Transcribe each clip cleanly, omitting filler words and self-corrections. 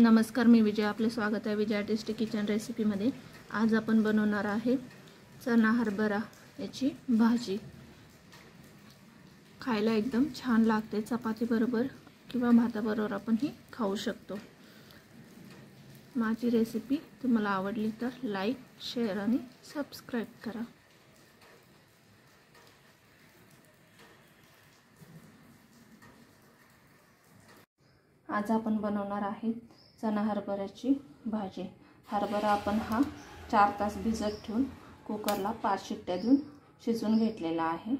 नमस्कार, मी विजय. आपले स्वागत आहे विजया टेस्टी किचन रेसिपीमध्ये. आज आपण बनवणार आहे चना हरभरा याची भाजी. खायला एकदम छान लागते. चपाती बरोबर किंवा भाताबरोबर आपण ही खाऊ शकतो. माझी रेसिपी तुम्हाला आवडली तर लाईक, शेअर आणि सबस्क्राईब करा. आज आपण बनवणार आहे चना हरभऱ्याची भाजी. हरभरा आपण हा 4 तास भिजत ठेवून कुकरला 5 शिट्ट्या देऊन शिजवून घेतलेला आहे.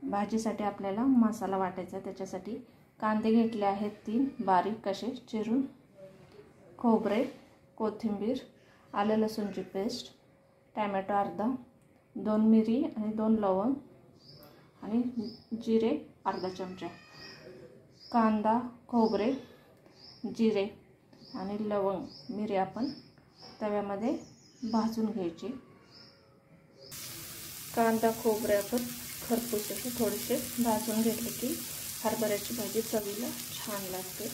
भाजीसाठी आपल्याला मसाला वाटायचा. त्याच्यासाठी कांदे घेतले आहेत 3 बारीक कसे चिरून, खोबरे, कोथिंबीर, आलं लसूणची पेस्ट, टोमॅटो अर्धा, 2 मिरी आणि 2 लवंग आणि जिरे अर्धा चमचा. कांदा, खोबरे, जिरे आणि लवंग, मिरी आपण तव्यामध्ये भाजून घ्यायचे. कांदा, खोबरे आपण खरपूस असे थोडेसे भाजून घेतले की हरभऱ्याची भाजी चवीला छान लागते.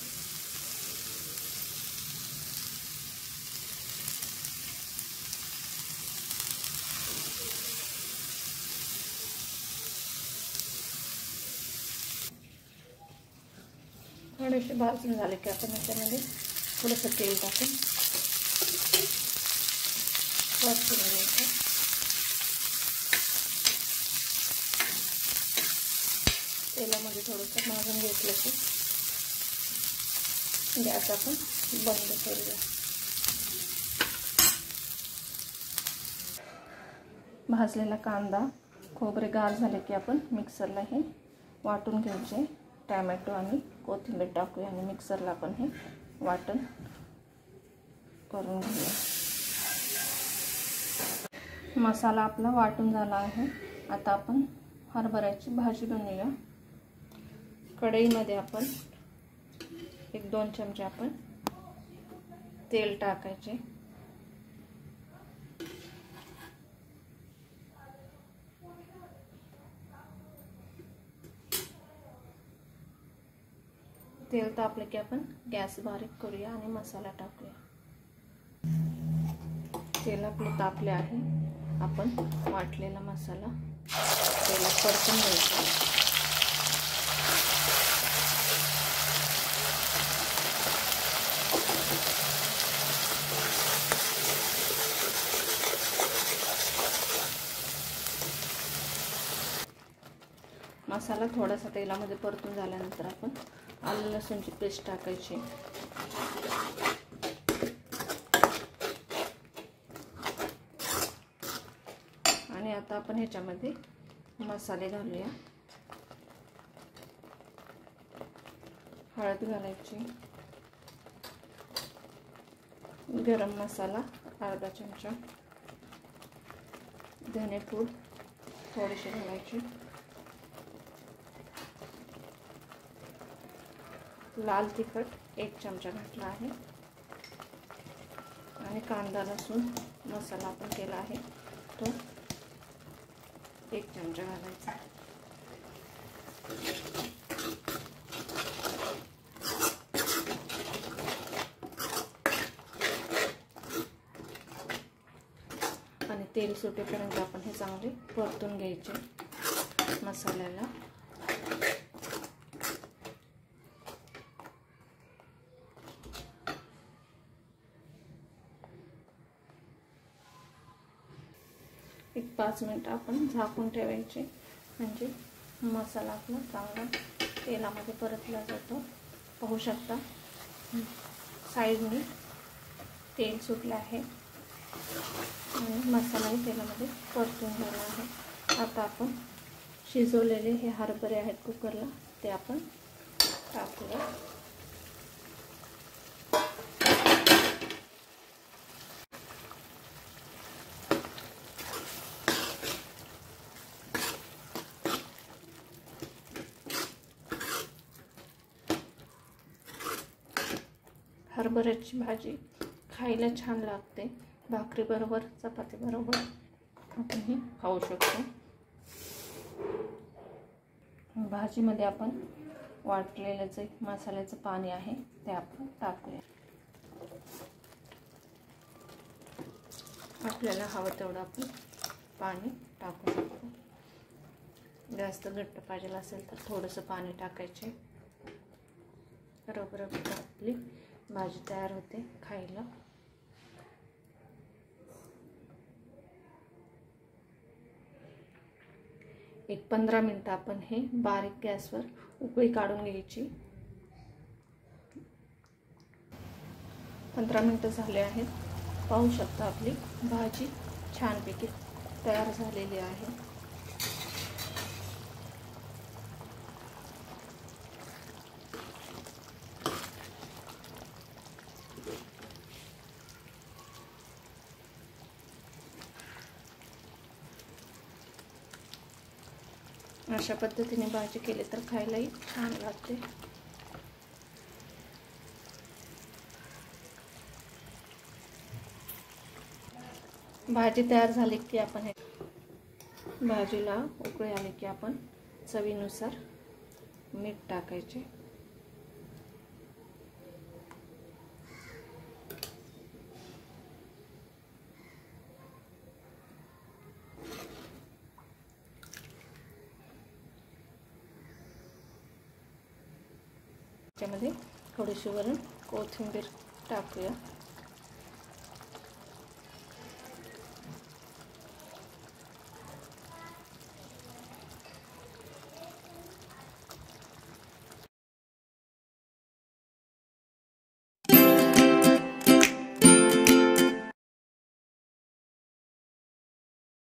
थोडेसे भाजून झाले की आपण याच्यामध्ये थोडंसं तेल टाकून परतून घ्यायचं. तेलामध्ये थोडंसं भाजून घेतलं की गॅस आपण बंद करूया. भाजलेला कांदा, खोबरे गार झाले की आपण मिक्सरला हे वाटून घ्यायचे. टोमॅटो आणि कोथिंबीर टाकूया आणि मिक्सरला आपण हे वाटण करून घेऊया. मसाला आपला वाटून झाला आहे. आता आपण हरभऱ्याची भाजी बनवूया. कढईमध्ये आपण 1-2 चमचे आपण तेल टाकायचे. तेल तापले की आपण गॅस बारीक करूया आणि मसाला टाकूया. तेल आपले तापले आहे. आपण वाटलेला मसाला तेलात परतून घ्यायचा. मसाला थोडासा तेलामध्ये परतून झाल्यानंतर आपण आलं लसूणची पेस्ट टाकायची. आणि आता आपण ह्याच्यामध्ये मसाले घालूया. हळद घालायची, गरम मसाला अर्धा चमचा, धनेपूड थोडीशी घालायची, लाल तिखट 1 चमचा घातला आहे आणि कांदा लसूण मसाला आपण केला आहे तो 1 चमचा घालायचा. आणि तेल सुटेपर्यंत आपण हे चांगले परतून घ्यायचे मसाल्याला. एक 5 मिनिट आपण झाकून ठेवायचे. म्हणजे मसाला आपला चांगला तेलामध्ये परतला जातो. पाहू शकता साईडने तेल सुटले आहे आणि मसालाही तेलामध्ये परतून झाला आहे. आता आपण शिजवलेले हे हरभरे आहेत कुकरला, ते आपण टाकूया. हरभऱ्याची भाजी खायला छान लागते. भाकरी बरोबर, चपाती बरोबर आपण ही खाऊ शकतो. भाजीमध्ये आपण वाटलेलं जे मसाल्याचं पाणी आहे ते आपण टाकूया. आपल्याला हवं तेवढं आपण पाणी टाकू शकतो. जास्त घट्ट पाहिजे असेल तर थोडंसं पाणी टाकायचे. रबरबीत आपली भाजी तयार होते खायला. एक 15 मिनिटं आपण हे बारीक गॅसवर उकळी काढून घ्यायची. 15 मिनिटं झाले आहेत. पाहू शकता आपली भाजी छानपैकी तयार झालेली आहे. अशा पद्धतीने भाजी केली तर खायलाही छान लागते. भाजी तयार झाली की आपण भाजीला उकळी आली की आपण चवीनुसार मीठ टाकायचे. त्यामध्ये थोडीशी वरून कोथिंबीर टाकूया.